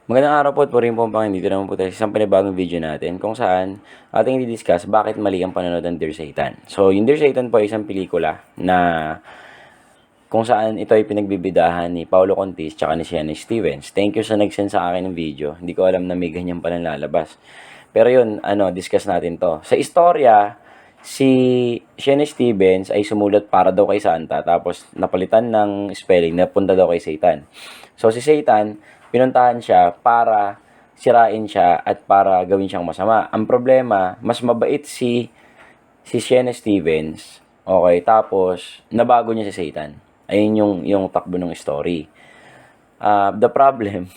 Magandang araw po at purihin po ang Panginoon. Dito naman po tayo sa isang panibagong video natin kung saan ating i-discuss bakit mali ang panonood ng Dear Satan. So, yung Dear Satan po ay isang pelikula na kung saan ito ay pinagbibidahan ni Paolo Contis at ni Sienna Stevens. Thank you sa nag-send sa akin ng video. Hindi ko alam na may ganyan palang lalabas. Pero yun, discuss natin to. Sa istorya, si Sienna Stevens ay sumulat para daw kay Santa tapos napalitan ng spelling na punta daw kay Satan. So, si Satan, pinuntahan siya para sirain siya at para gawin siyang masama. Ang problema, mas mabait si Sienna Stevens. Okay, tapos nabago niya si Satan. Ayun yung takbo ng story. The problem,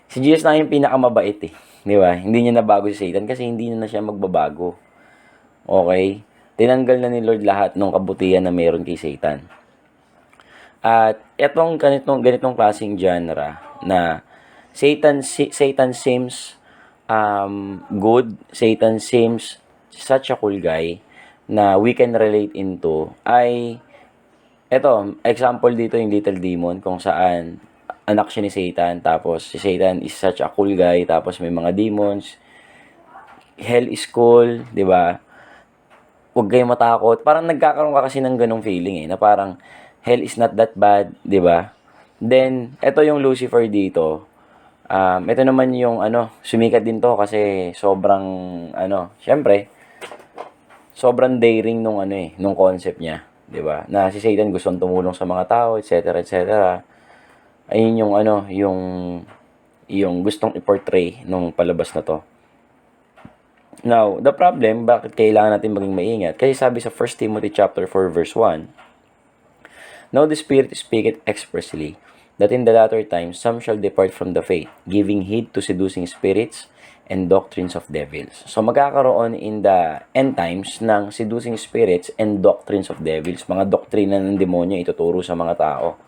si Jesus na yung pinakamabait eh. Di ba? Hindi niya nabago si Satan kasi hindi na siya magbabago. Okay? Tinanggal na ni Lord lahat ng kabutihan na meron kay Satan. At etong ganitong klaseng genre na Satan seems good, Satan seems such a cool guy na we can relate into ay eto, example dito yung Little Demon kung saan anak siya ni Satan tapos si Satan is such a cool guy tapos may mga demons. Hell is cool, 'di ba? Huwag kayong matakot. Parang nagkakaroon ka kasi ng ganong feeling na parang hell is not that bad, 'di ba? Then, ito yung Lucifer dito. Ito naman yung sumikat din to kasi sobrang syempre, sobrang daring nung concept niya, 'di ba? Na si Satan gustong tumulong sa mga tao, etc., etc. Ayun yung gustong i-portray nung palabas na to. Now, the problem, bakit kailangan natin maging maingat? Kasi sabi sa 1 Timothy chapter 4 verse 1, "Now the Spirit speaketh expressly, that in the latter times some shall depart from the faith, giving heed to seducing spirits and doctrines of devils." So magkakaroon in the end times ng seducing spirits and doctrines of devils, mga doktrina ng demonyo ituturo sa mga tao.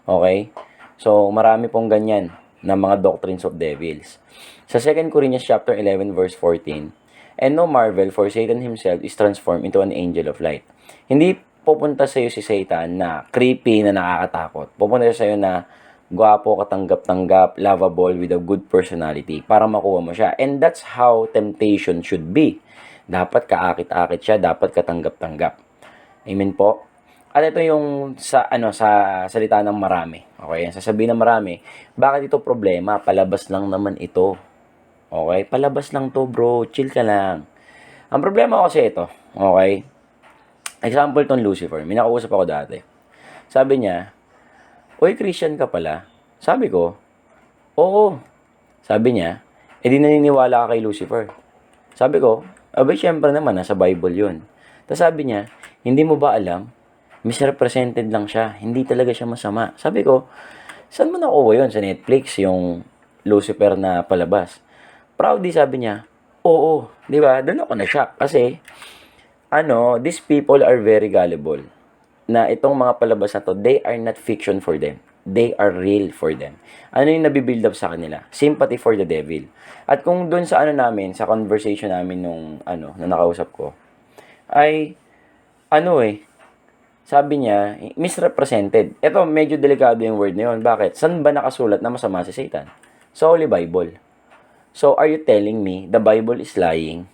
Okay? So marami pong ganyan na mga doctrines of devils. Sa 2 Corinthians chapter 11 verse 14, "And no marvel, for Satan himself is transformed into an angel of light." Hindi pupunta sa iyo si Satan na creepy, na nakakatakot. Pupunta sa iyo na gwapo, katanggap-tanggap, lovable, with a good personality para makuha mo siya. And that's how temptation should be. Dapat kaakit-akit siya, dapat katanggap-tanggap. Amen po. At ito yung sa salita ng marami. Okay, sasabihin ng marami, bakit ito problema? Palabas lang naman ito. Okay, palabas lang to, bro. Chill ka lang. Ang problema kasi ito, okay? Example tong Lucifer. May nakausap ako dati. Sabi niya, "Uy, Christian ka pala?" Sabi ko, "Oo." Sabi niya, "Eh di naniniwala ka kay Lucifer." Sabi ko, "Abay, syempre naman, nasa Bible yun." Tapos sabi niya, "Hindi mo ba alam? Misrepresented lang siya. Hindi talaga siya masama." Sabi ko, "Saan mo nakuha yun? Sa Netflix, yung Lucifer na palabas?" Proudly sabi niya, "Oo." Di ba? Doon ako na-shock. Kasi, these people are very gullible. Na itong mga palabas na to, they are not fiction for them. They are real for them. Ano yung nabibuild up sa kanila? Sympathy for the devil. At kung doon sa namin, sa conversation namin nung, na nakausap ko, ay, sabi niya, misrepresented. Ito, medyo delikado yung word na yun. Bakit? Saan ba nakasulat na masama si Satan? Sa Holy Bible. So, are you telling me the Bible is lying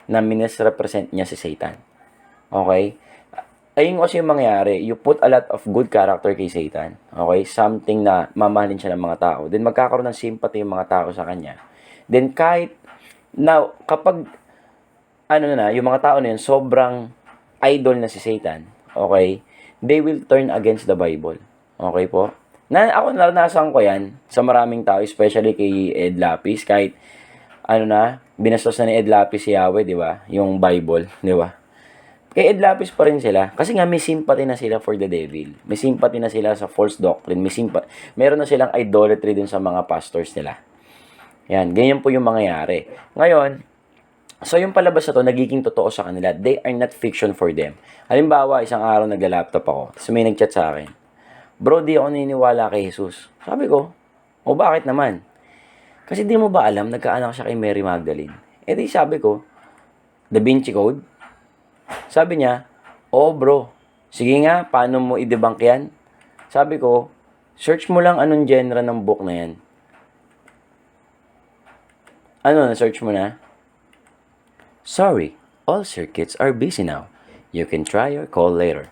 na misrepresent niya si Satan? Okay? Ayun kasi yung mangyayari. You put a lot of good character kay Satan. Okay? Something na mamahalin siya ng mga tao. Then, magkakaroon ng sympathy yung mga tao sa kanya. Then, kapag, yung mga tao na yun, sobrang idol na si Satan. Okay? They will turn against the Bible. Okay po? Ako naranasan ko yan sa maraming tao, especially kay Ed Lapis, kahit binastos na ni Ed Lapis si Yahweh, di ba? Yung Bible, di ba? Kay Ed Lapis pa rin sila, kasi nga may sympathy na sila for the devil. May sympathy na sila sa false doctrine, meron na silang idolatry din sa mga pastors nila. Yan, ganyan po yung mangyayari. Ngayon, so yung palabas na to, nagiging totoo sa kanila. They are not fiction for them. Halimbawa, isang araw nagla-laptop ako, tapos may nag-chat sa akin, "Bro, di ako naniniwala kay Jesus." Sabi ko, "O bakit naman?" "Kasi di mo ba alam, nagkaanak siya kay Mary Magdalene." Eh di sabi ko, Da Vinci Code? Sabi niya, "Oo bro, sige nga, paano mo i-debunk yan?" Sabi ko, "Search mo lang anong genre ng book na yan." Ano, na-search mo na? Sorry, all circuits are busy now. You can try or call later.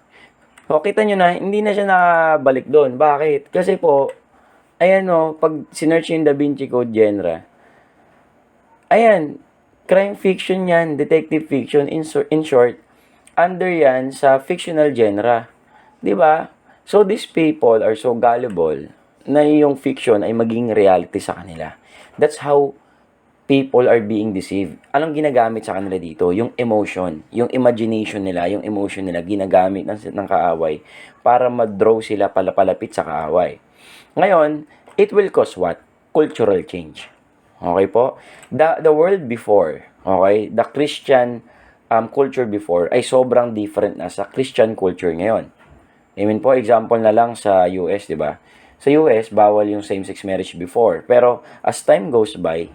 O, kita nyo na, hindi na siya nakabalik doon. Bakit? Kasi po, ayan o, pag sinearch yung Da Vinci Code genre, ayan, crime fiction yan, detective fiction, in short, under yan sa fictional genre. 'Di ba? So, these people are so gullible na yung fiction ay maging reality sa kanila. That's how people are being deceived. Anong ginagamit sa kanila dito? Yung emotion, yung imagination nila, yung emotion nila, ginagamit ng kaaway para ma-draw sila palapit sa kaaway. Ngayon, it will cause what? Cultural change. Okay po? The world before, okay, the Christian culture before ay sobrang different na sa Christian culture ngayon. I mean po, example na lang sa US, di ba? Sa US, bawal yung same-sex marriage before. Pero as time goes by,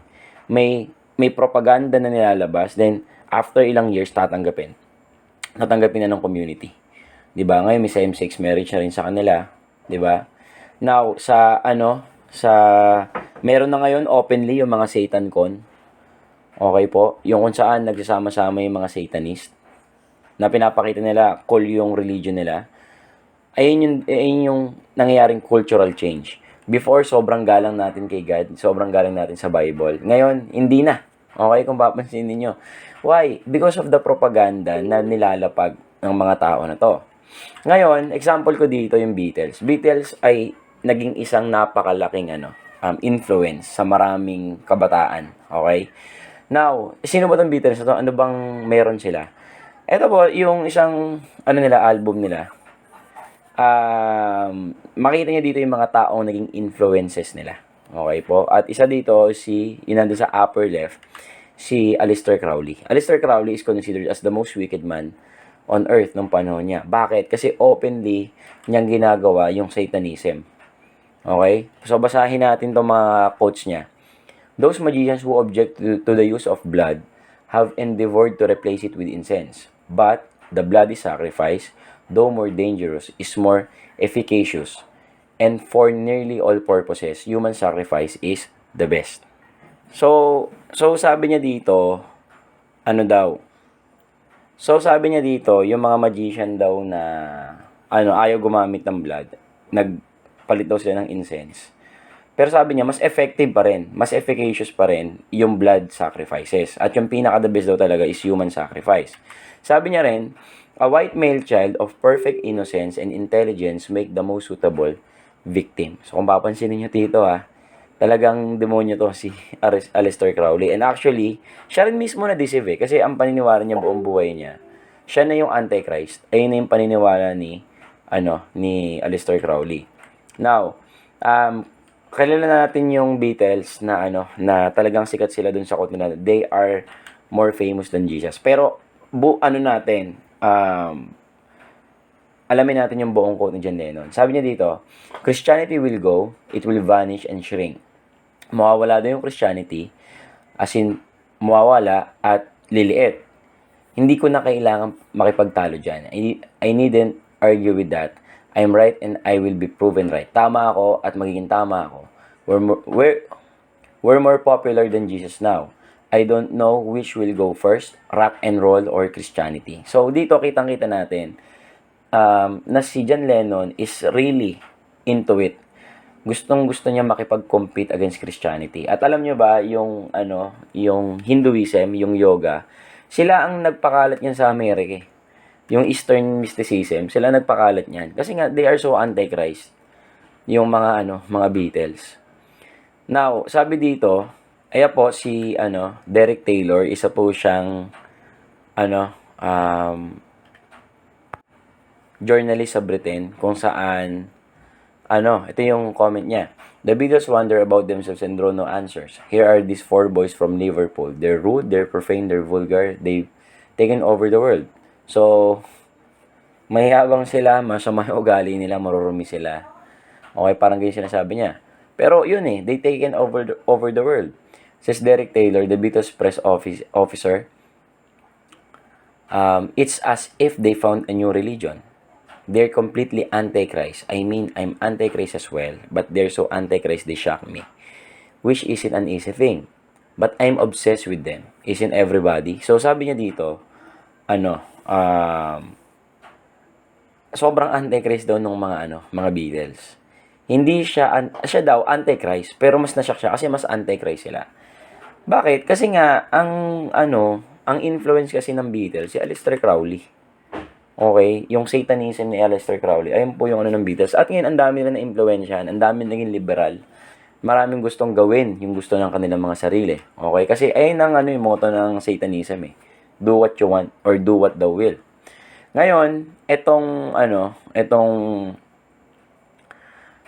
may propaganda na nilalabas, then after ilang years, tatanggapin na ng community. 'Di ba? Ngayon may same-sex marriage na rin sa kanila, 'di ba? Now, sa meron na ngayon openly yung mga Satan con. Okay po, yung kung saan nagsasama-sama yung mga Satanist na pinapakita nila cool yung religion nila. Ayun yung nangyayaring cultural change. Before, sobrang galang natin kay God, sobrang galang natin sa Bible. Ngayon, hindi na. Okay, kung papansin niyo. Why? Because of the propaganda na nilalapag ng mga tao na to. Ngayon, example ko dito yung Beatles. Beatles ay naging isang napakalaking influence sa maraming kabataan. Okay? Now, sino ba tong Beatles na to? Ano bang meron sila? Ito po, yung isang album nila. Makita niyo dito yung mga taong naging influences nila. Okay po? At isa dito, yun nandun sa upper left, si Aleister Crowley. Aleister Crowley is considered as the most wicked man on earth nung panahon niya. Bakit? Kasi openly niyang ginagawa yung Satanism. Okay? So, basahin natin itong mga quotes niya. Those magicians who object to the use of blood have endeavored to replace it with incense. But the bloody sacrifice, though more dangerous, is more efficacious. And for nearly all purposes, human sacrifice is the best. So sabi niya dito, sabi niya dito, yung mga magician daw na ayaw gumamit ng blood, nagpalit daw sila ng incense. Pero sabi niya, mas effective pa rin, mas efficacious pa rin yung blood sacrifices. At yung pinaka-the best daw talaga is human sacrifice. Sabi niya rin, a white male child of perfect innocence and intelligence make the most suitable victim. So kung papansinin niyo dito talagang demonyo to si Aleister Crowley. And actually, siya rin mismo na-deceive kasi ang paniniwala niya buong buhay niya, siya na yung Antichrist. Ayun na yung paniniwala ni Aleister Crowley. Now, kilala natin yung Beatles na na talagang sikat sila dun sa quote nila, they are more famous than Jesus. Pero alamin natin yung buong quote ni John Lennon. Sabi niya dito, Christianity will go, it will vanish and shrink. Mawawala daw yung Christianity, as in, mawawala at liliit. Hindi ko na kailangan makipagtalo dyan. I needn't argue with that. I'm right and I will be proven right. Tama ako at magiging tama ako. We're more popular than Jesus now. I don't know which will go first, rock and roll or Christianity. So, dito kitang-kita natin na si John Lennon is really into it. Gustong-gusto niya makipag-compete against Christianity. At alam niyo ba, yung Hinduism, yung yoga, sila ang nagpakalat niyan sa Amerika. Yung Eastern mysticism, sila nagpakalat niyan. Kasi nga, they are so antichrist. Yung mga Beatles. Now, sabi dito, po si Derek Taylor, isa po siyang journalist sa Britain kung saan ito yung comment niya. The Beatles wonder about themselves and draw no answers. Here are these 4 boys from Liverpool. They're rude, they're profane, they're vulgar, they've taken over the world. So, mahihabang sila, masama yung ugali nila, marurumi sila. Okay, parang ganyan sinasabi niya. Pero yun they taken over the world. Says Derek Taylor, the Beatles press officer, it's as if they found a new religion. They're completely antichrist. I mean, I'm antichrist as well, but they're so antichrist they shock me. Which isn't an easy thing. but I'm obsessed with them. Isn't everybody? So, sabi niya dito, ano, sobrang antichrist daw ng mga Beatles. Hindi siya, siya daw antichrist, pero mas nasyak siya kasi mas antichrist sila. Bakit? Kasi nga, ang influence kasi ng Beatles, si Aleister Crowley. Okay? Yung Satanism ni Aleister Crowley, ayun po yung ng Beatles. At ngayon, ang dami na na-influensyahan, ang dami naging liberal. Maraming gustong gawin yung gusto ng kanilang mga sarili. Okay? Kasi ayun ang yung motto ng Satanism eh. Do what you want or do what thou will. Ngayon, itong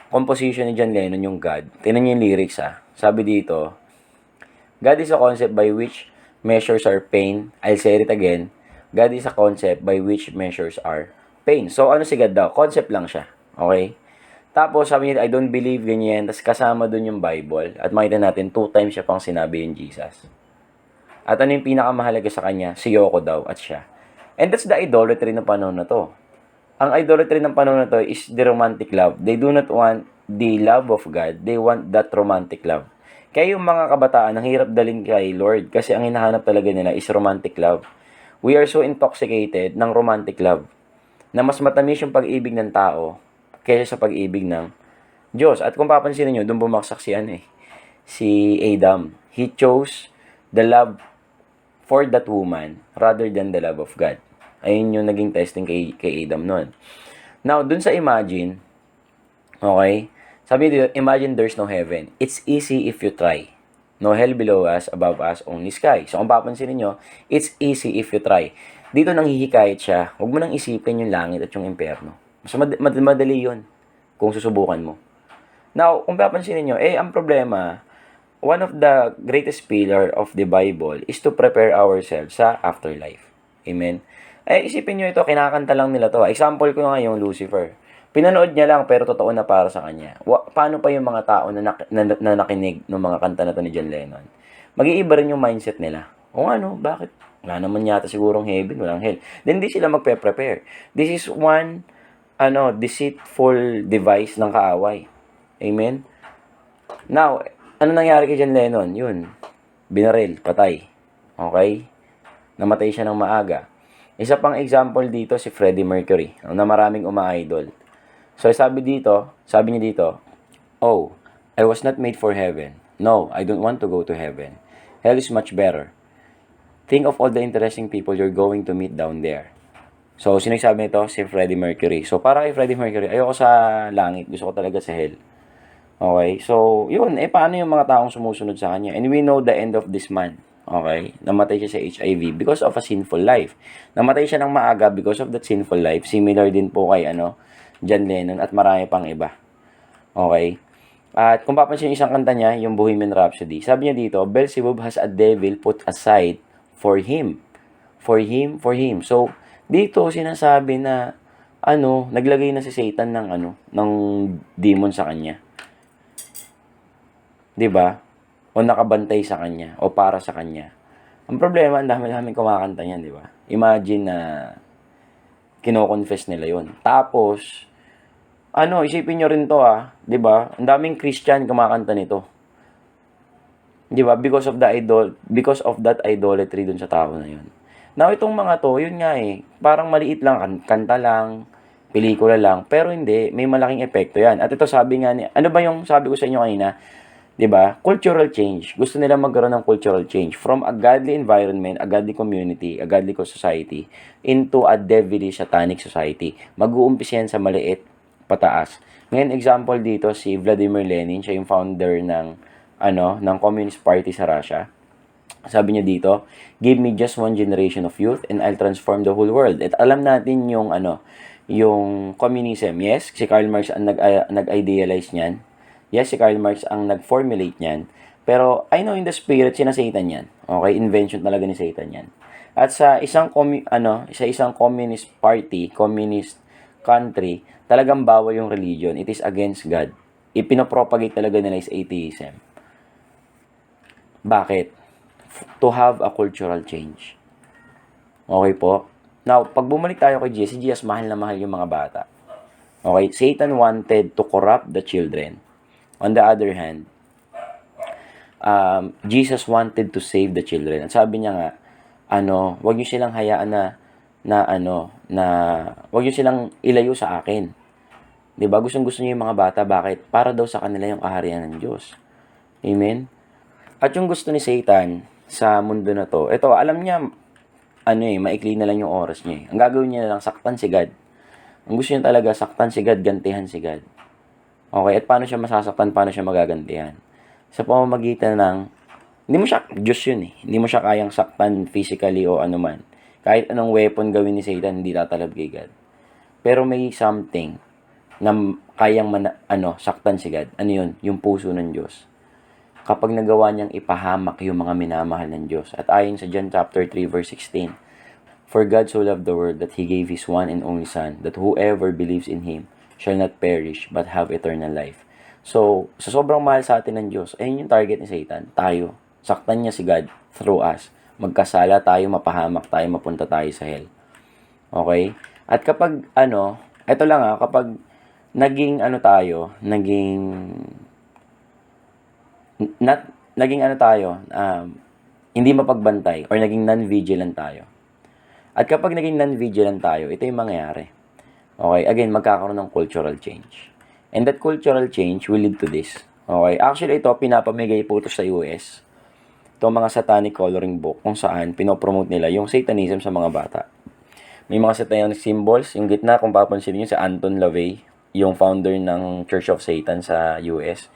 composition ni John Lennon, yung God. Tingnan niyo yung lyrics Sabi dito, God is a concept by which measures our pain. I'll say it again. God is a concept by which measures our pain. So, ano si God daw? Concept lang siya. Okay? Tapos, sabi niya, I don't believe ganyan. Tapos, kasama dun yung Bible. At makita natin, 2 times siya pang sinabi yung Jesus. At ano yung pinakamahalaga sa kanya? Si Yoko daw at siya. And that's the idolatry ng panahon na to. Ang idolatry ng panahon na to is the romantic love. They do not want the love of God. They want that romantic love. Kaya yung mga kabataan, ang hirap dalhin kay Lord kasi ang hinahanap talaga nila is romantic love. We are so intoxicated ng romantic love na mas matamis yung pag-ibig ng tao kaysa sa pag-ibig ng Diyos. At kung papansin niyo, doon bumaksak si Adam. He chose the love for that woman rather than the love of God. Ayun yung naging testing kay Adam noon. Now, dun sa imagine, okay, sabi dito, imagine there's no heaven. It's easy if you try. No hell below us, above us, only sky. So, kung papansin niyo, it's easy if you try. Dito nang hihikayat siya, huwag mo nang isipin yung langit at yung impyerno. Mas madali yun kung susubukan mo. Now, kung papansin niyo, ang problema, one of the greatest pillar of the Bible is to prepare ourselves sa afterlife. Amen? Isipin nyo ito, kinakanta lang nila to. Example ko nga yung Lucifer. Pinanood niya lang pero totoo na para sa kanya. Paano pa yung mga tao na nakinig ng mga kanta na to ni John Lennon? Mag-iiba rin yung mindset nila. O bakit? Wala naman yata sigurong heaven, walang hell. Then di sila magpe-prepare. This is one deceitful device ng kaaway. Amen? Now, ano nangyari kay John Lennon? Yun, binaril, patay. Okay? Namatay siya ng maaga. Isa pang example dito si Freddie Mercury, na maraming uma-idol. So, sabi niya dito, oh, I was not made for heaven. No, I don't want to go to heaven. Hell is much better. Think of all the interesting people you're going to meet down there. So, sinasabi nito si Freddie Mercury. So, para kay Freddie Mercury, ayoko sa langit. Gusto ko talaga sa hell. Okay? So, yun. Paano yung mga taong sumusunod sa kanya? And we know the end of this man. Okay? Namatay siya sa HIV because of a sinful life. Namatay siya ng maaga because of that sinful life. Similar din po kay John Lennon at marami pang iba. Okay? At kung papansin yung isang kanta niya, yung Bohemian Rhapsody, sabi niya dito, Beelzebub has a devil put aside for him. For him, for him. So, dito sinasabi na naglagay na si Satan ng demon sa kanya. 'Di ba? O nakabantay sa kanya o para sa kanya. Ang problema, ang dami-daming kumakanta niyan, 'di ba? Imagine na kino-confess nila 'yon. Tapos isipin niyo rin 'to 'di ba? Ang daming Christian kumakanta nito. 'Di ba? Because of that idolatry dun sa tao na 'yon. Now, itong mga to, yun nga parang maliit lang, kanta lang, pelikula lang, pero hindi, may malaking epekto yan. At ito sabi nga ano ba yung sabi ko sa inyo kanina? 'Di ba? Cultural change. Gusto nila magkaroon ng cultural change from a godly environment, a godly community, a godly society into a devilish satanic society. Mag-uumpisa yan sa maliit pataas. Ngayon example dito si Vladimir Lenin, siya yung founder ng Communist Party sa Russia. Sabi niya dito, give me just one generation of youth and I'll transform the whole world. At alam natin yung yung communism. Yes, si Karl Marx ang nag-idealize niyan. Yes, si Karl Marx ang nag-formulate niyan. Pero I know in the spirit, sinasatan yan. Okay, invention talaga ni Satan yan. At sa isang communist party, communist country, talagang bawal yung religion. It is against God. Ipinapropagate talaga nila is atheism. Bakit? To have a cultural change. Okay po? Now, pag bumalik tayo kay Jesus, si Jesus mahal na mahal yung mga bata. Okay? Satan wanted to corrupt the children. On the other hand, Jesus wanted to save the children. At sabi niya nga, wag niyo silang hayaan wag niyo silang ilayo sa akin. 'Di ba? Gustong-gusto niyo yung mga bata, bakit? Para daw sa kanila yung kaharian ng Diyos. Amen. At yung gusto ni Satan sa mundo na to, ito, alam niya, maikli na lang yung oras niya. Ang gagawin niya na lang, saktan si God. Ang gusto niya talaga, saktan si God, gantihan si God. Okay, at paano siya masasaktan, paano siya magagantihan? Sa pamamagitan ng, hindi mo siya, Diyos yun eh. Hindi mo siya kayang saktan physically o anuman. Kahit anong weapon gawin ni Satan, hindi tatalab kay God. Pero may something na kayang saktan si God. Ano yun? Yung puso ng Diyos. Kapag nagawa niyang ipahamak yung mga minamahal ng Diyos. At ayon sa John chapter 3 verse 16, For God so loved the world that He gave His one and only Son, that whoever believes in Him shall not perish but have eternal life. So, sa sobrang mahal sa atin ng Diyos, ayun yung target ni Satan. Tayo. Saktan niya si God through us. Magkasala tayo, mapahamak tayo, mapunta tayo sa hell. Okay? At kapag, ito lang kapag naging hindi mapagbantay or naging non-vigilant tayo. At kapag naging non-vigilant tayo, ito yung mangyayari. Okay, again, magkakaroon ng cultural change. And that cultural change will lead to this. Okay, actually ito, pinapamigay po ito sa US. Ito mga satanic coloring book kung saan pinopromote nila yung Satanism sa mga bata. May mga satanic symbols. Yung gitna, kung papansin niyo, si Anton LaVey, yung founder ng Church of Satan sa US.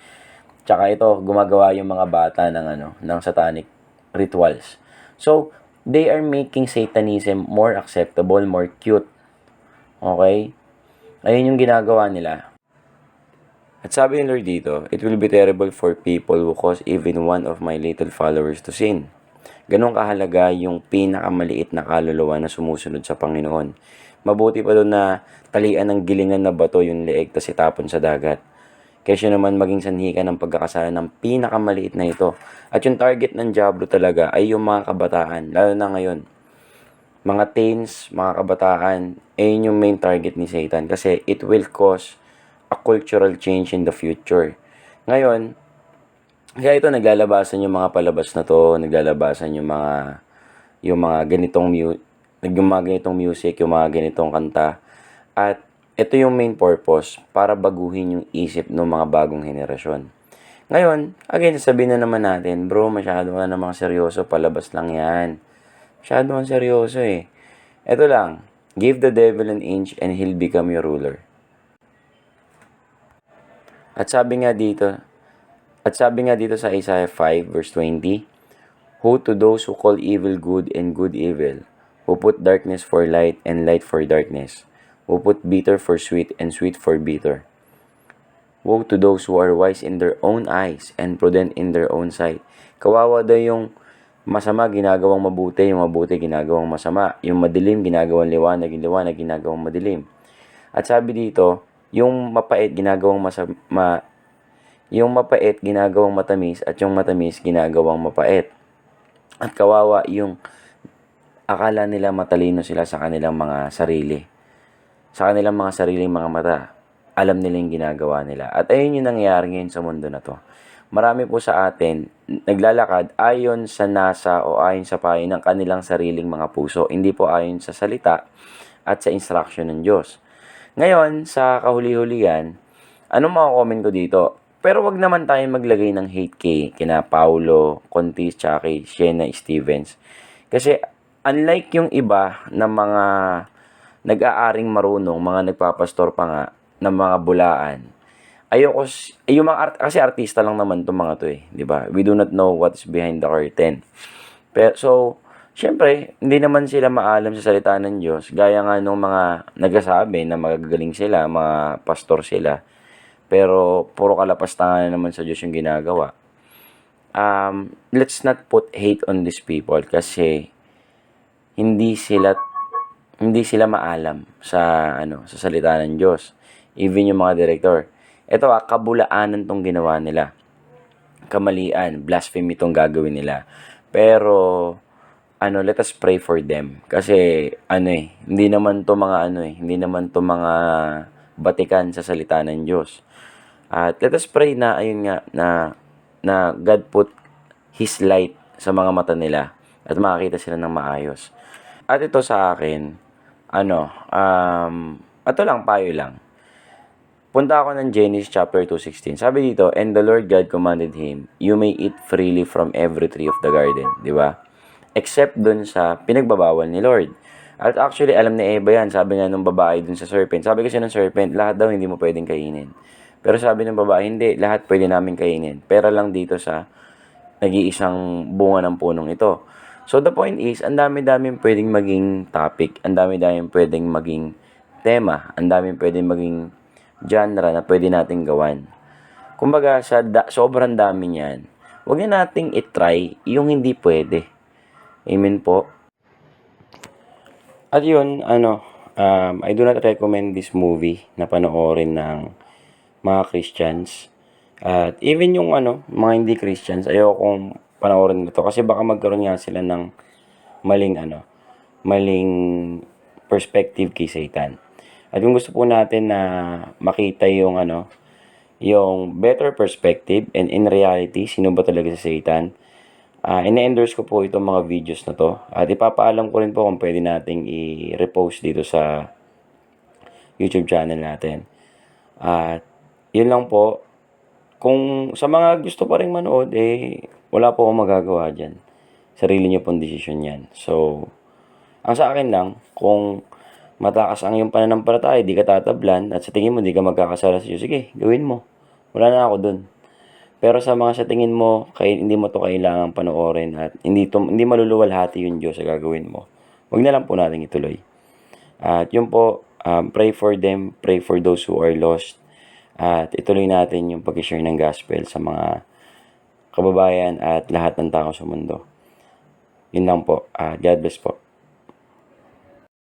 Tsaka ito, gumagawa yung mga bata ng satanic rituals. So, they are making Satanism more acceptable, more cute. Okay? Ayun yung ginagawa nila. At sabi ni Lord dito, It will be terrible for people who cause even one of my little followers to sin. Ganun kahalaga yung pinakamaliit na kaluluwa na sumusunod sa Panginoon. Mabuti pa doon na talian ng gilingan na bato yung leeg tas itapon sa dagat. Kaysa naman maging sanhi ka ng pagkakasala ng pinakamaliit na ito. At yung target ng Diablo talaga ay yung mga kabataan, lalo na ngayon. Mga teens, mga kabataan, ayun yung main target ni Satan kasi it will cause a cultural change in the future. Ngayon, kaya ito naglalabasan yung mga palabas na to, naglalabasan yung mga ganitong music, yung mga ganitong kanta. At ito yung main purpose para baguhin yung isip ng mga bagong henerasyon. Ngayon, again, sabihin na naman natin, bro, masyado ka namang seryoso, palabas lang yan. Masyado kang seryoso eh. Ito lang, give the devil an inch and he'll become your ruler. At sabi nga dito sa Isaiah 5 verse 20, Who to those who call evil good and good evil, who put darkness for light and light for darkness, who put bitter for sweet and sweet for bitter. Woe to those who are wise in their own eyes and prudent in their own sight. Kawawa daw yung masama ginagawang mabuti, yung mabuti ginagawang masama, yung madilim ginagawang liwanag, yung liwanag ginagawang madilim. At sabi dito, yung mapait ginagawang ginagawang matamis at yung matamis ginagawang mapait. At kawawa yung akala nila matalino sila sa kanilang mga sarili. Sa kanilang mga sariling mga mata. Alam nila yung ginagawa nila. At ayun yung nangyayari ngayon sa mundo na to. Marami po sa atin naglalakad ayon sa nasa o ayon sa payo ng kanilang sariling mga puso. Hindi po ayon sa salita at sa instruction ng Diyos. Ngayon, sa kahuli-hulihan, anong comment ko dito? Pero wag naman tayo maglagay ng hate kina Paulo, Contis, tsaka kay Shena Stevens. Kasi unlike yung iba na mga nag-aaring marunong, mga nagpapastor pa nga, ng mga bulaan, kasi artista lang naman itong mga to eh, di ba? We do not know what's behind the curtain. Pero, syempre, hindi naman sila maalam sa salita ng Diyos. Gaya nga nung mga nagsasabi na magagaling sila, mga pastor sila. Pero, puro kalapastangan naman sa Diyos yung ginagawa. Let's not put hate on these people kasi hindi sila maalam sa salita ng Diyos. Even yung mga director. Ito kabulaanan tong ginawa nila. Kamalian, blasphemy tong gagawin nila. Pero let us pray for them kasi hindi naman to mga batikan sa salita ng Diyos. At let us pray na ayun nga na God put His light sa mga mata nila at makakita sila ng maayos. At ito sa akin, ito lang, payo lang. Punta ako ng Genesis chapter 2:16. Sabi dito, "And the Lord God commanded him, you may eat freely from every tree of the garden." Di ba? Except dun sa pinagbabawal ni Lord. At actually, alam ni Eva yan. Sabi nga nung babae dun sa serpent. Sabi kasi ng serpent, lahat daw hindi mo pwedeng kainin. Pero sabi ng babae, hindi, lahat pwede namin kainin. Pero lang dito sa nag-iisang bunga ng punong ito. So the point is, ang dami-daming pwedeng maging topic, ang dami-daming pwedeng maging tema, ang daming pwedeng maging genre na pwede nating gawan. Kumbaga, sobrang dami niyan, huwag na nating itry yung hindi pwede. Amen po. At yun, I do not recommend this movie na panoorin ng mga Christians. At even yung mga hindi Christians, ayokong panoorin nito kasi baka magkaroon nga sila ng maling perspective kay Satan. At kung gusto po natin na makita yung yung better perspective and in reality, sino ba talaga si Satan, ine-endorse ko po itong mga videos na to. At ipapaalam ko rin po kung pwede nating i-repost dito sa YouTube channel natin. At yun lang po. Kung sa mga gusto pa rin manood, wala po akong magagawa dyan. Sarili niyo pong desisyon yan. So, ang sa akin lang, kung matakas ang iyong pananampalataya, di ka tatablan, at sa tingin mo, di ka magkakasala sa Diyos, sige, gawin mo. Wala na ako dun. Pero sa mga sa tingin mo, hindi mo to kailangang panoorin at hindi maluluwalhati yung Diyos sa gagawin mo, huwag na lang po natin ituloy. At yun po, pray for them, pray for those who are lost. At ituloy natin yung pag-share ng gospel sa mga kababayan at lahat ng tao sa mundo. Yun lang po. God bless po.